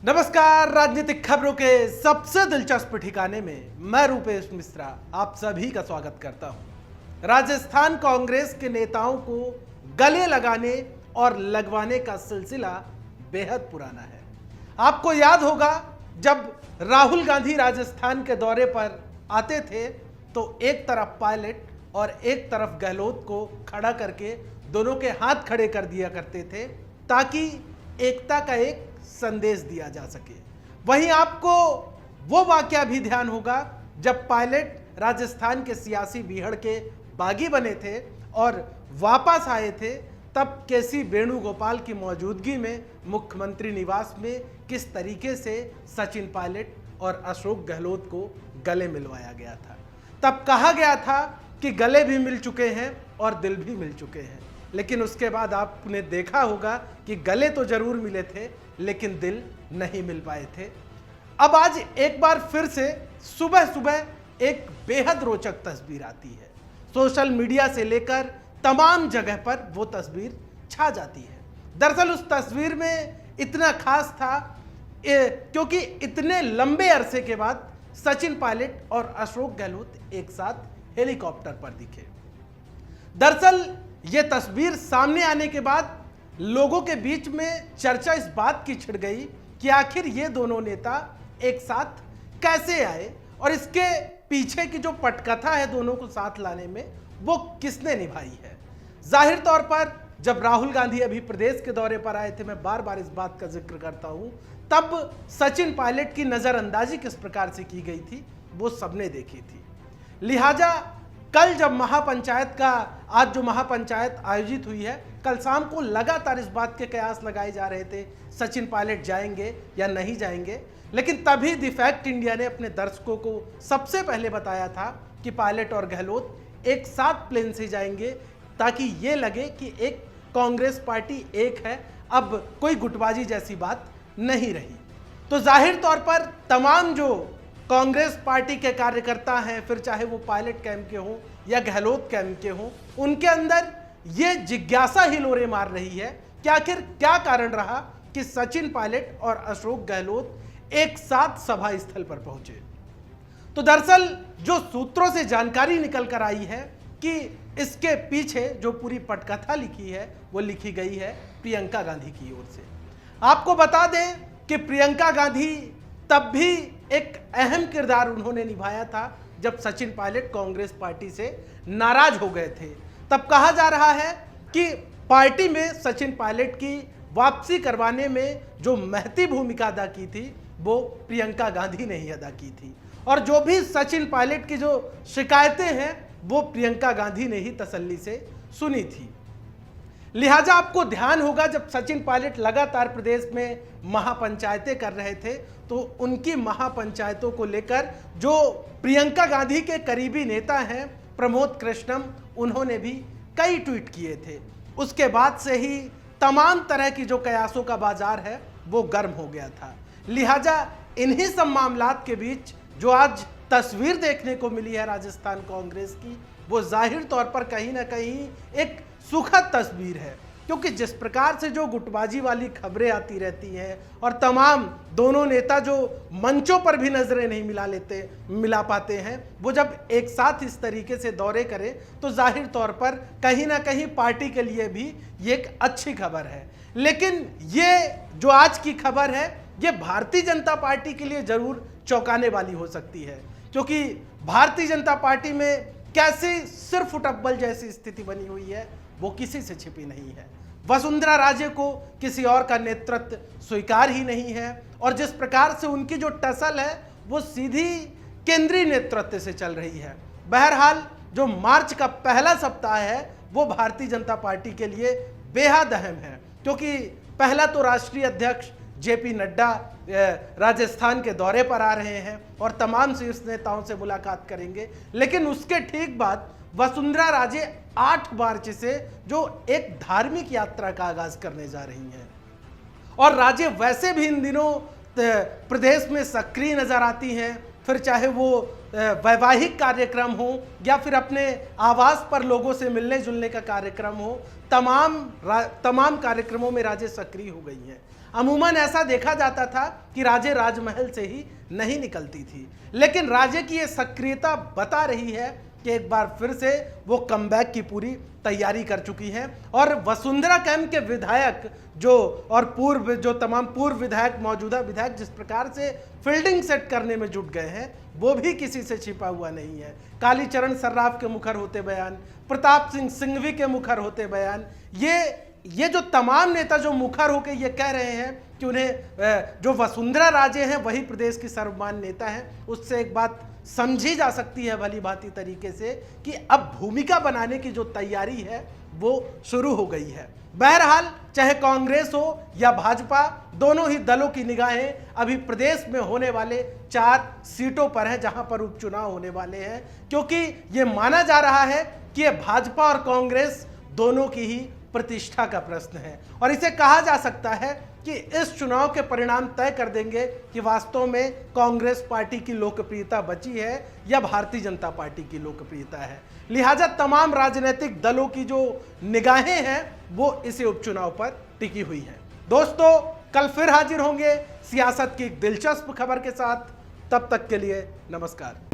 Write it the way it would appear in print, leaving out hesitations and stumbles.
नमस्कार। राजनीतिक खबरों के सबसे दिलचस्प ठिकाने में मैं रूपेश मिश्रा आप सभी का स्वागत करता हूं। राजस्थान कांग्रेस के नेताओं को गले लगाने और लगवाने का सिलसिला बेहद पुराना है। आपको याद होगा जब राहुल गांधी राजस्थान के दौरे पर आते थे तो एक तरफ पायलट और एक तरफ गहलोत को खड़ा करके दोनों के हाथ खड़े कर दिया करते थे ताकि एकता का एक संदेश दिया जा सके। वहीं आपको वो वाकया भी ध्यान होगा जब पायलट राजस्थान के सियासी बीहड़ के बागी बने थे और वापस आए थे, तब केसी वेणुगोपाल की मौजूदगी में मुख्यमंत्री निवास में किस तरीके से सचिन पायलट और अशोक गहलोत को गले मिलवाया गया था। तब कहा गया था कि गले भी मिल चुके हैं और दिल भी मिल चुके हैं, लेकिन उसके बाद आपने देखा होगा कि गले तो जरूर मिले थे लेकिन दिल नहीं मिल पाए थे। अब आज एक बार फिर से सुबह सुबह एक बेहद रोचक तस्वीर आती है। सोशल मीडिया से लेकर तमाम जगह पर वो तस्वीर छा जाती है। दरअसल उस तस्वीर में इतना खास था क्योंकि इतने लंबे अरसे के बाद सचिन पायलट और अशोक गहलोत एक साथ हेलीकॉप्टर पर दिखे। दरअसल ये तस्वीर सामने आने के बाद लोगों के बीच में चर्चा इस बात की छिड़ गई कि आखिर ये दोनों नेता एक साथ कैसे आए और इसके पीछे की जो पटकथा है दोनों को साथ लाने में वो किसने निभाई है। जाहिर तौर पर जब राहुल गांधी अभी प्रदेश के दौरे पर आए थे, मैं बार बार इस बात का जिक्र करता हूं, तब सचिन पायलट की नजरअंदाजी किस प्रकार से की गई थी वो सबने देखी थी। लिहाजा कल जब आज जो महापंचायत आयोजित हुई है, कल शाम को लगातार इस बात के कयास लगाए जा रहे थे सचिन पायलट जाएंगे या नहीं जाएंगे, लेकिन तभी द फैक्ट इंडिया ने अपने दर्शकों को सबसे पहले बताया था कि पायलट और गहलोत एक साथ प्लेन से जाएंगे ताकि ये लगे कि एक कांग्रेस पार्टी एक है, अब कोई गुटबाजी जैसी बात नहीं रही। तो जाहिर तौर पर तमाम जो कांग्रेस पार्टी के कार्यकर्ता हैं, फिर चाहे वो पायलट कैंप के हों या गहलोत कैंप के हों, उनके अंदर ये जिज्ञासा हिलोरे मार रही है कि आखिर क्या कारण रहा कि सचिन पायलट और अशोक गहलोत एक साथ सभा स्थल पर पहुंचे। तो दरअसल जो सूत्रों से जानकारी निकल कर आई है कि इसके पीछे जो पूरी पटकथा लिखी है वो लिखी गई है प्रियंका गांधी की ओर से। आपको बता दें कि प्रियंका गांधी तब भी एक अहम किरदार उन्होंने निभाया था जब सचिन पायलट कांग्रेस पार्टी से नाराज हो गए थे। तब कहा जा रहा है कि पार्टी में सचिन पायलट की वापसी करवाने में जो महती भूमिका अदा की थी वो प्रियंका गांधी ने ही अदा की थी, और जो भी सचिन पायलट की जो शिकायतें हैं वो प्रियंका गांधी ने ही तसल्ली से सुनी थी। लिहाजा आपको ध्यान होगा जब सचिन पायलट लगातार प्रदेश में महापंचायतें कर रहे थे तो उनकी महापंचायतों को लेकर जो प्रियंका गांधी के करीबी नेता हैं प्रमोद कृष्णम, उन्होंने भी कई ट्वीट किए थे। उसके बाद से ही तमाम तरह की जो कयासों का बाजार है वो गर्म हो गया था। लिहाजा इन्हीं सब मामलात के बीच जो आज तस्वीर देखने को मिली है राजस्थान कांग्रेस की, वो जाहिर तौर पर कहीं ना कहीं एक सुखद तस्वीर है, क्योंकि जिस प्रकार से जो गुटबाजी वाली खबरें आती रहती हैं और तमाम दोनों नेता जो मंचों पर भी नजरें नहीं मिला पाते हैं, वो जब एक साथ इस तरीके से दौरे करें तो जाहिर तौर पर कहीं ना कहीं पार्टी के लिए भी ये एक अच्छी खबर है। लेकिन ये जो आज की खबर है ये भारतीय जनता पार्टी के लिए जरूर चौंकाने वाली हो सकती है, क्योंकि भारतीय जनता पार्टी में कैसे सिर फुटब्बल जैसी स्थिति बनी हुई है वो किसी से छिपी नहीं है। वसुंधरा राजे को किसी और का नेतृत्व स्वीकार ही नहीं है, और जिस प्रकार से उनकी जो टसल है वो सीधी केंद्रीय नेतृत्व से चल रही है। बहरहाल जो मार्च का पहला सप्ताह है वो भारतीय जनता पार्टी के लिए बेहद अहम है, क्योंकि पहला तो राष्ट्रीय अध्यक्ष जेपी नड्डा राजस्थान के दौरे पर आ रहे हैं और तमाम शीर्ष नेताओं से मुलाकात करेंगे, लेकिन उसके ठीक बाद वसुंधरा राजे 8 मार्च से जो एक धार्मिक यात्रा का आगाज करने जा रही हैं। और राजे वैसे भी इन दिनों प्रदेश में सक्रिय नजर आती हैं, फिर चाहे वो वैवाहिक कार्यक्रम हो या फिर अपने आवास पर लोगों से मिलने जुलने का कार्यक्रम हो, तमाम कार्यक्रमों में राजे सक्रिय हो गई हैं। अमूमन ऐसा देखा जाता था कि राजे राजमहल से ही नहीं निकलती थी, लेकिन राजे की ये सक्रियता बता रही है कि एक बार फिर से वो कमबैक की पूरी तैयारी कर चुकी हैं और वसुंधरा कैंप के विधायक जो तमाम पूर्व विधायक, मौजूदा विधायक जिस प्रकार से फील्डिंग सेट करने में जुट गए हैं वो भी किसी से छिपा हुआ नहीं है। कालीचरण सर्राफ के मुखर होते बयान, प्रताप सिंह सिंघवी के मुखर होते बयान, ये जो तमाम नेता जो मुखर होकर ये कह रहे हैं कि उन्हें जो वसुंधरा राजे हैं वही प्रदेश की सर्वमान्य नेता हैं, उससे एक बात समझी जा सकती है भली भांति तरीके से कि अब भूमिका बनाने की जो तैयारी है वो शुरू हो गई है। बहरहाल चाहे कांग्रेस हो या भाजपा, दोनों ही दलों की निगाहें अभी प्रदेश में होने वाले 4 सीटों पर है जहां पर उपचुनाव होने वाले हैं, क्योंकि ये माना जा रहा है कि ये भाजपा और कांग्रेस दोनों की ही प्रतिष्ठा का प्रश्न है और इसे कहा जा सकता है कि इस चुनाव के परिणाम तय कर देंगे कि वास्तव में कांग्रेस पार्टी की लोकप्रियता बची है या भारतीय जनता पार्टी की लोकप्रियता है। लिहाजा तमाम राजनीतिक दलों की जो निगाहें हैं वो इसे उपचुनाव पर टिकी हुई हैं। दोस्तों, कल फिर हाजिर होंगे सियासत की एक दिलचस्प खबर के साथ। तब तक के लिए नमस्कार।